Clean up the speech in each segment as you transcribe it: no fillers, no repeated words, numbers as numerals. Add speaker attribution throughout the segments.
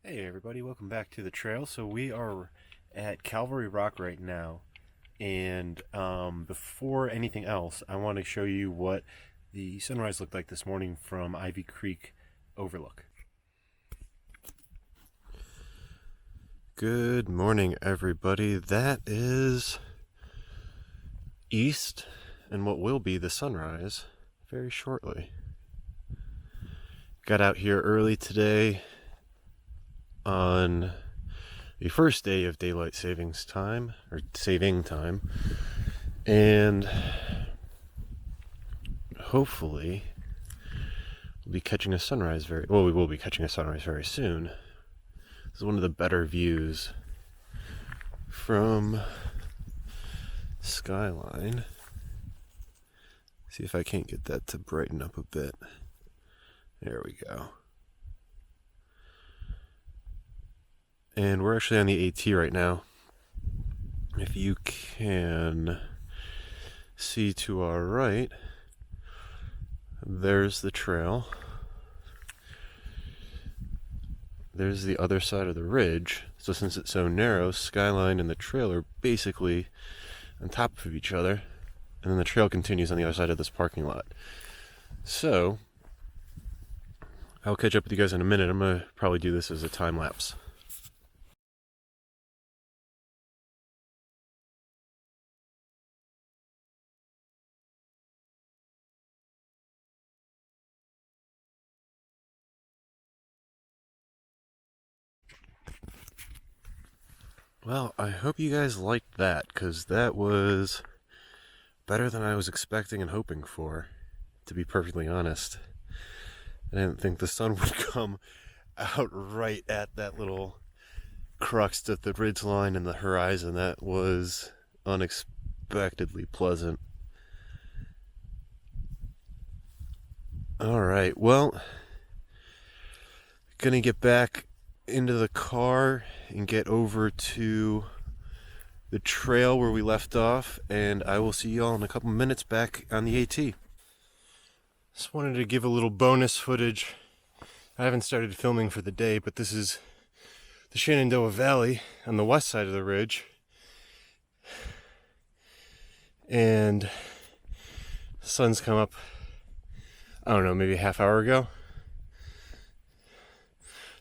Speaker 1: Hey everybody, welcome back to the trail. So we are at Calvary Rock right now, and before anything else, I want to show you what the sunrise looked like this morning from Ivy Creek Overlook. Good morning everybody. That is east and what will be the sunrise very shortly. Got out here early today on the first day of daylight savings time, or saving time, and hopefully we'll be catching a sunrise we will be catching a sunrise very soon. This is one of the better views from skyline. See if I can't get that to brighten up a bit. There we go. And we're actually on the AT right now. If you can see to our right, there's the trail. There's the other side of the ridge. So since it's so narrow, skyline and the trail are basically on top of each other. And then the trail continues on the other side of this parking lot. So I'll catch up with you guys in a minute. I'm going to probably do this as a time lapse. Well, I hope you guys liked that, because that was better than I was expecting and hoping for, to be perfectly honest. I didn't think the sun would come out right at that little crux of the ridge line and the horizon. That was unexpectedly pleasant. Alright, well, gonna get back into the car and get over to the trail where we left off, and I will see y'all in a couple minutes back on the AT. Just wanted to give a little bonus footage. I haven't started filming for the day, but this is the Shenandoah Valley on the west side of the ridge, and the sun's come up, I don't know, maybe a half hour ago.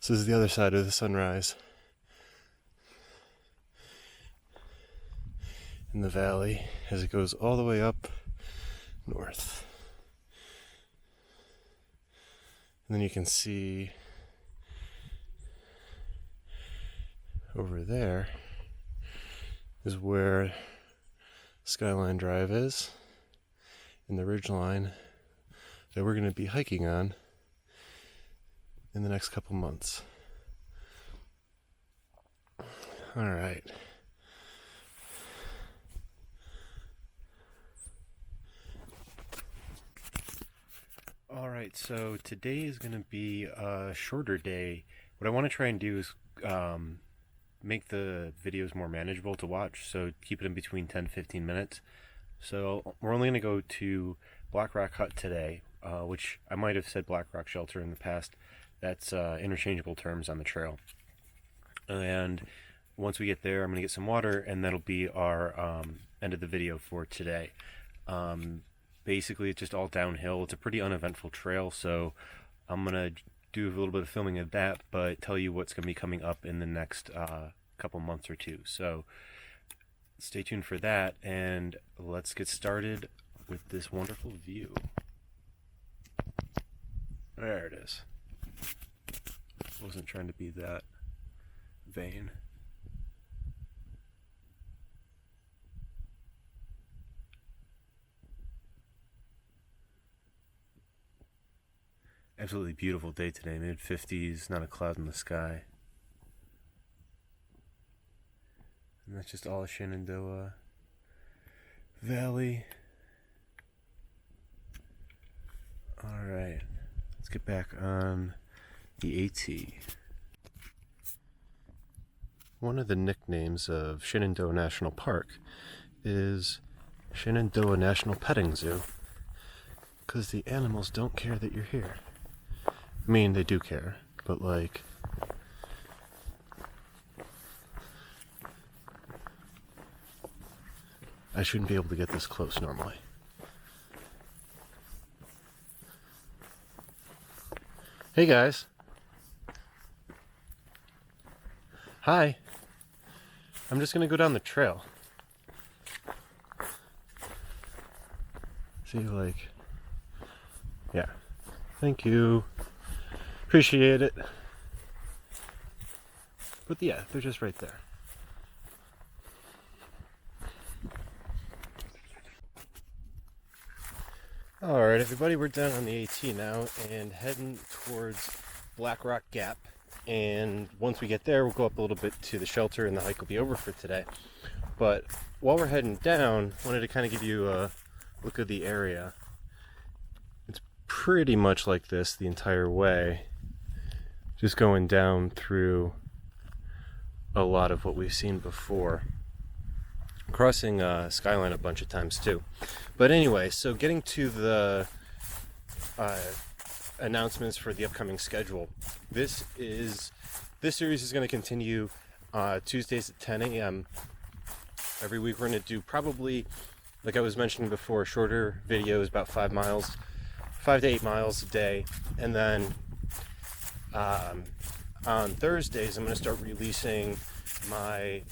Speaker 1: So this is the other side of the sunrise in the valley as it goes all the way up north. And then you can see over there is where Skyline Drive is, in the ridge line that we're going to be hiking on in the next couple months. All right. All right, so today is going to be a shorter day. What I want to try and do is make the videos more manageable to watch, so keep it in between 10-15 minutes. So we're only going to go to Blackrock Hut today, which I might have said Blackrock Shelter in the past. That's interchangeable terms on the trail. And once we get there, I'm going to get some water, and that'll be our end of the video for today. Basically, it's just all downhill. It's a pretty uneventful trail, so I'm going to do a little bit of filming of that, but tell you what's going to be coming up in the next couple months or two. So stay tuned for that, and let's get started with this wonderful view. There it is. Wasn't trying to be that vain. Absolutely beautiful day today, mid-50s, not a cloud in the sky. And that's just all of Shenandoah Valley. Alright, let's get back on the AT. One of the nicknames of Shenandoah National Park is Shenandoah National Petting Zoo, because the animals don't care that you're here. I mean, they do care, but like, I shouldn't be able to get this close normally. Hey guys. Hi. I'm just gonna go down the trail. See, like, yeah. Thank you. Appreciate it. But yeah, they're just right there. Alright everybody, we're down on the AT now and heading towards Blackrock Gap. And once we get there, we'll go up a little bit to the shelter and the hike will be over for today. But while we're heading down, I wanted to kind of give you a look at the area. It's pretty much like this the entire way. Just going down through a lot of what we've seen before. Crossing Skyline a bunch of times too. But anyway, so getting to the announcements for the upcoming schedule. This series is going to continue Tuesdays at 10 a.m. Every week we're going to do probably, like I was mentioning before, shorter videos, about 5 to 8 miles a day. And then on Thursdays I'm going to start releasing my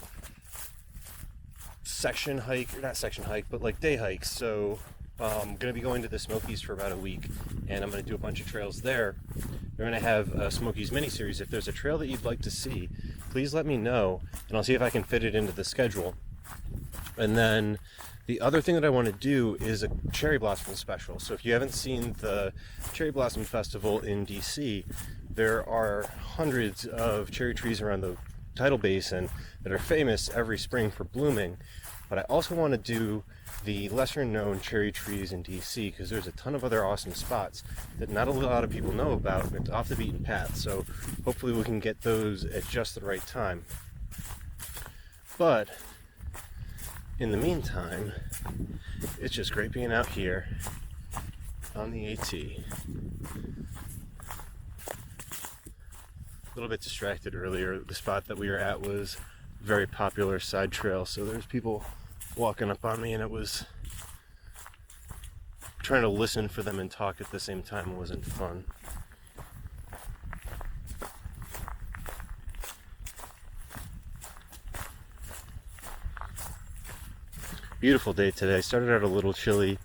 Speaker 1: section hike, or not section hike, but like day hikes. So I'm going to be going to the Smokies for about a week, and I'm going to do a bunch of trails there. We're going to have a Smokies mini-series. If there's a trail that you'd like to see, please let me know, and I'll see if I can fit it into the schedule. And then the other thing that I want to do is a cherry blossom special. So if you haven't seen the Cherry Blossom Festival in DC, there are hundreds of cherry trees around the tidal basin that are famous every spring for blooming. But I also want to do the lesser known cherry trees in DC because there's a ton of other awesome spots that not a lot of people know about. It's off the beaten path, so hopefully we can get those at just the right time. But in the meantime, it's just great being out here on the AT. A little bit distracted earlier. The spot that we were at was a very popular side trail, so there's people walking up on me, and it was trying to listen for them and talk at the same time. It wasn't fun. Beautiful day today. Started out a little chilly,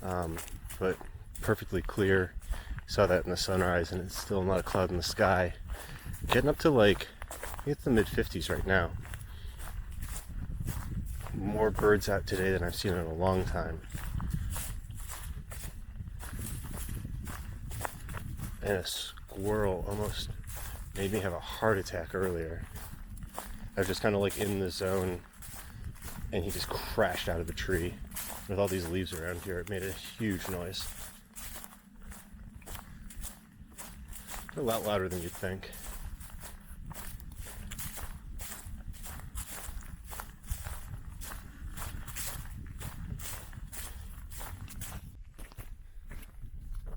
Speaker 1: but perfectly clear. Saw that in the sunrise, and it's still not a cloud in the sky. Getting up to like, it's the mid-50s right now. More birds out today than I've seen in a long time. And a squirrel almost made me have a heart attack earlier. I was just kind of like in the zone, and he just crashed out of the tree with all these leaves around here. It made a huge noise. A lot louder than you'd think.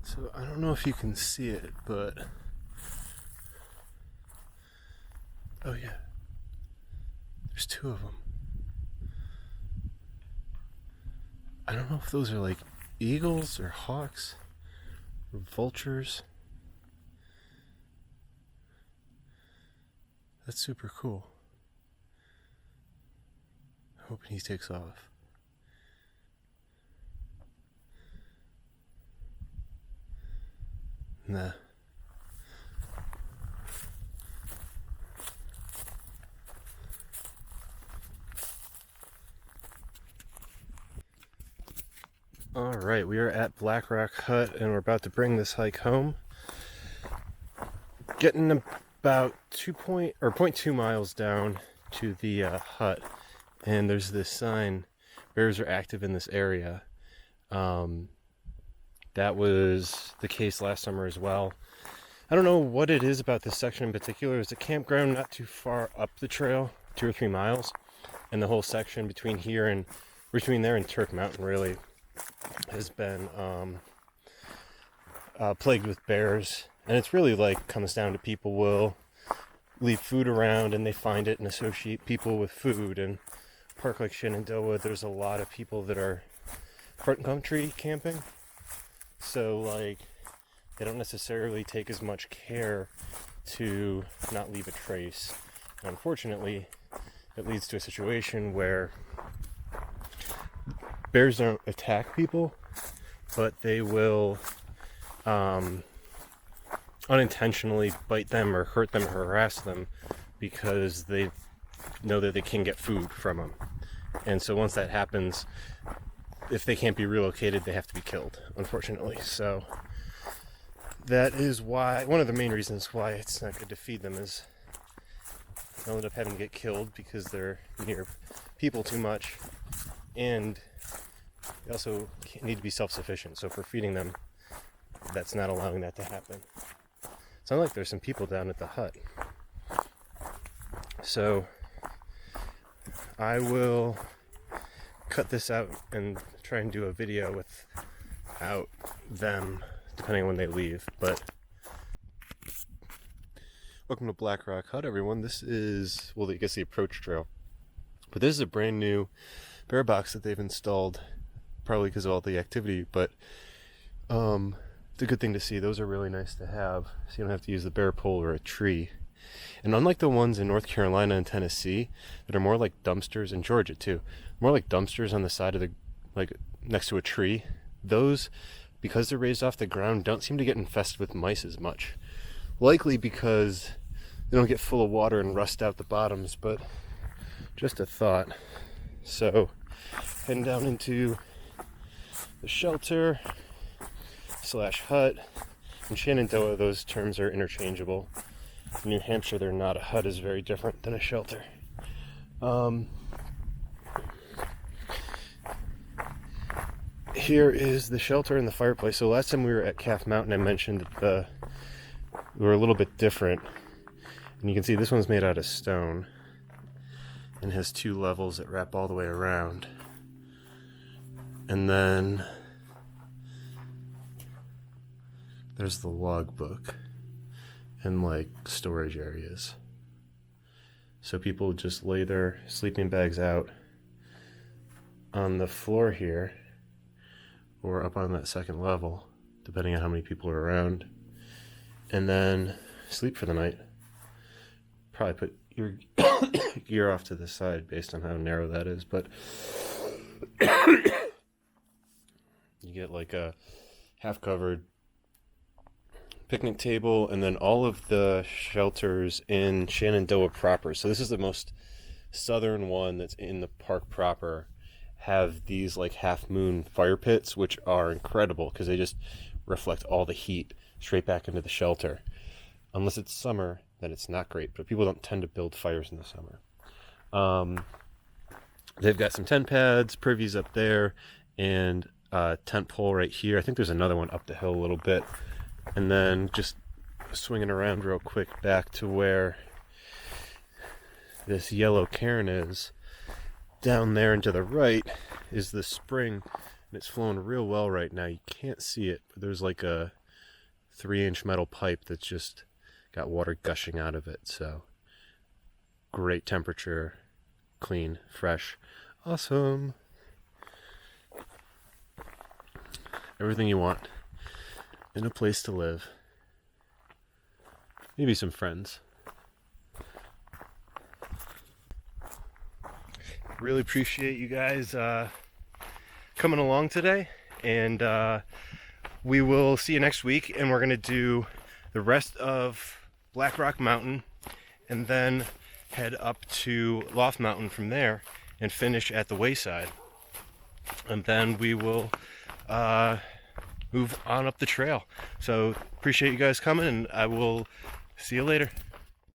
Speaker 1: So I don't know if you can see it, but oh yeah, there's 2 of them. I don't know if those are like eagles or hawks or vultures. That's super cool. Hoping he takes off. Nah. Alright, we are at Blackrock Hut and we're about to bring this hike home. Getting about 0.2 miles down to the hut, and there's this sign, bears are active in this area. That was the case last summer as well. I don't know what it is about this section in particular. There's a campground not too far up the trail, 2 or 3 miles, and the whole section between there and Turk Mountain really has been plagued with bears. And it's really like comes down to people will leave food around and they find it and associate people with food, and park like Shenandoah, there's a lot of people that are front country camping. So like they don't necessarily take as much care to not leave a trace. And unfortunately, it leads to a situation where bears don't attack people, but they will unintentionally bite them or hurt them or harass them because they know that they can get food from them. And so once that happens, if they can't be relocated, they have to be killed, unfortunately. So that is why, one of the main reasons why it's not good to feed them is they'll end up having to get killed because they're near people too much, and they also need to be self-sufficient. So for feeding them, that's not allowing that to happen. Sounds like there's some people down at the hut. So I will cut this out and try and do a video without them, depending on when they leave. But welcome to Blackrock Hut, everyone. This is, well, I guess the approach trail, but this is a brand new bear box that they've installed, probably because of all the activity. But it's a good thing to see. Those are really nice to have, so you don't have to use the bear pole or a tree. And unlike the ones in North Carolina and Tennessee that are more like dumpsters, in Georgia too, more like dumpsters on the side of the, like next to a tree, those, because they're raised off the ground, don't seem to get infested with mice as much. Likely because they don't get full of water and rust out the bottoms, but just a thought. So heading down into the shelter slash hut. In Shenandoah, those terms are interchangeable. In New Hampshire, they're not. A hut is very different than a shelter. Here is the shelter and the fireplace. So last time we were at Calf Mountain, I mentioned that we were a little bit different. And you can see this one's made out of stone and has 2 levels that wrap all the way around. And then there's the logbook and like storage areas. So people just lay their sleeping bags out on the floor here or up on that second level, depending on how many people are around, and then sleep for the night. Probably put your gear off to the side based on how narrow that is, but you get like a half covered picnic table, and then all of the shelters in Shenandoah proper. So this is the most southern one that's in the park proper, have these like half moon fire pits, which are incredible because they just reflect all the heat straight back into the shelter. Unless it's summer, then it's not great, but people don't tend to build fires in the summer. They've got some tent pads, privies up there, and a tent pole right here. I think there's another one up the hill a little bit. And then just swinging around real quick back to where this yellow cairn is. Down there and to the right is the spring, and it's flowing real well right now. You can't see it, but there's like a 3-inch metal pipe that's just got water gushing out of it. So great temperature, clean, fresh, awesome. Everything you want in a place to live. Maybe some friends. Really appreciate you guys coming along today, and we will see you next week, and we're going to do the rest of Blackrock Mountain and then head up to Loft Mountain from there and finish at the Wayside, and then we will move on up the trail. So appreciate you guys coming, and I will see you later.